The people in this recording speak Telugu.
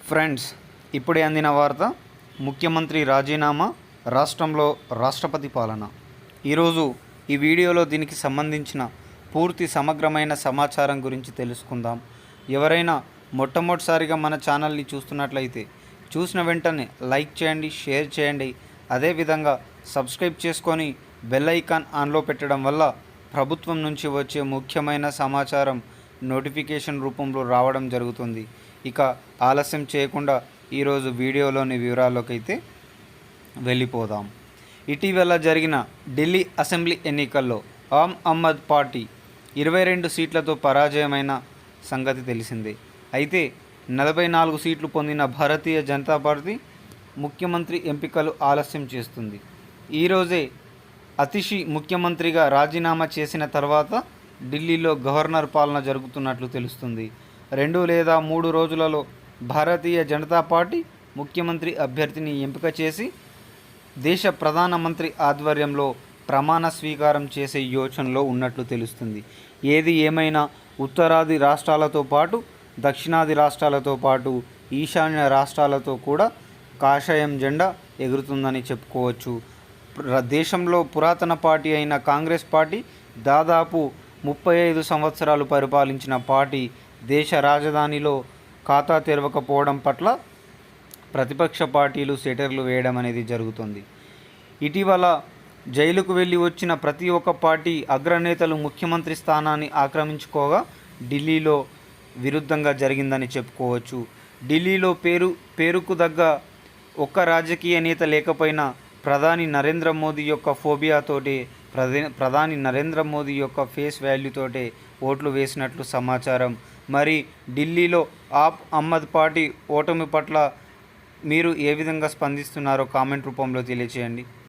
ఫ్రెండ్స్, ఇప్పుడే అందిన వార్త. ముఖ్యమంత్రి రాజీనామా, రాష్ట్రంలో రాష్ట్రపతి పాలన. ఈరోజు ఈ వీడియోలో దీనికి సంబంధించిన పూర్తి సమగ్రమైన సమాచారం గురించి తెలుసుకుందాం. ఎవరైనా మొట్టమొదటిసారిగా మన ఛానల్ని చూస్తున్నట్లయితే చూసిన వెంటనే లైక్ చేయండి, షేర్ చేయండి. అదేవిధంగా సబ్స్క్రైబ్ చేసుకొని బెల్ ఐకాన్ ఆన్లో పెట్టడం వల్ల ప్రభుత్వం నుంచి వచ్చే ముఖ్యమైన సమాచారం నోటిఫికేషన్ రూపంలో రావడం జరుగుతుంది. ఇక ఆలస్యం చేయకుండా ఈరోజు వీడియోలోని వివరాల్లోకి అయితే వెళ్ళిపోదాం. ఇటీవల జరిగిన ఢిల్లీ అసెంబ్లీ ఎన్నికల్లో ఆమ్ ఆద్మీ పార్టీ 22 సీట్లతో పరాజయమైన సంగతి తెలిసిందే. అయితే 44 సీట్లు పొందిన భారతీయ జనతా పార్టీ ముఖ్యమంత్రి ఎంపికలు ఆలస్యం చేస్తుంది. ఈరోజే అతిషి ముఖ్యమంత్రిగా రాజీనామా చేసిన తర్వాత ఢిల్లీలో గవర్నర్ పాలన జరుగుతున్నట్లు తెలుస్తుంది. 2 లేదా 3 రోజులలో భారతీయ జనతా పార్టీ ముఖ్యమంత్రి అభ్యర్థిని ఎంపిక చేసి దేశ ప్రధానమంత్రి ఆధ్వర్యంలో ప్రమాణ స్వీకారం చేసే యోచనలో ఉన్నట్లు తెలుస్తుంది. ఏది ఏమైనా ఉత్తరాది రాష్ట్రాలతో పాటు దక్షిణాది రాష్ట్రాలతో పాటు ఈశాన్య రాష్ట్రాలతో కూడా కాషాయం జెండా ఎగురుతుందని చెప్పుకోవచ్చు. దేశంలో పురాతన పార్టీ అయిన కాంగ్రెస్ పార్టీ దాదాపు 35 సంవత్సరాలు పరిపాలించిన పార్టీ దేశ రాజధానిలో ఖాతా తెరవకపోవడం పట్ల ప్రతిపక్ష పార్టీలు సెటర్లు వేయడం అనేది జరుగుతుంది. ఇటీవల జైలుకు వెళ్ళి వచ్చిన ప్రతి ఒక్క పార్టీ అగ్రనేతలు ముఖ్యమంత్రి స్థానాన్ని ఆక్రమించుకోగా ఢిల్లీలో విరుద్ధంగా జరిగిందని చెప్పుకోవచ్చు. ఢిల్లీలో పేరుకు దగ్గ ఒక్క రాజకీయ నేత లేకపోయినా ప్రధాని నరేంద్ర మోదీ యొక్క ఫోబియాతోటి ప్రధాని నరేంద్ర మోదీ యొక్క ఫేస్ వాల్యూతోటే ఓట్లు వేసినట్లు సమాచారం. మరి ఢిల్లీలో ఆప్ ఆద్మీ పార్టీ ఓటమి పట్ల మీరు ఏ విధంగా స్పందిస్తున్నారో కామెంట్ రూపంలో తెలియచేయండి.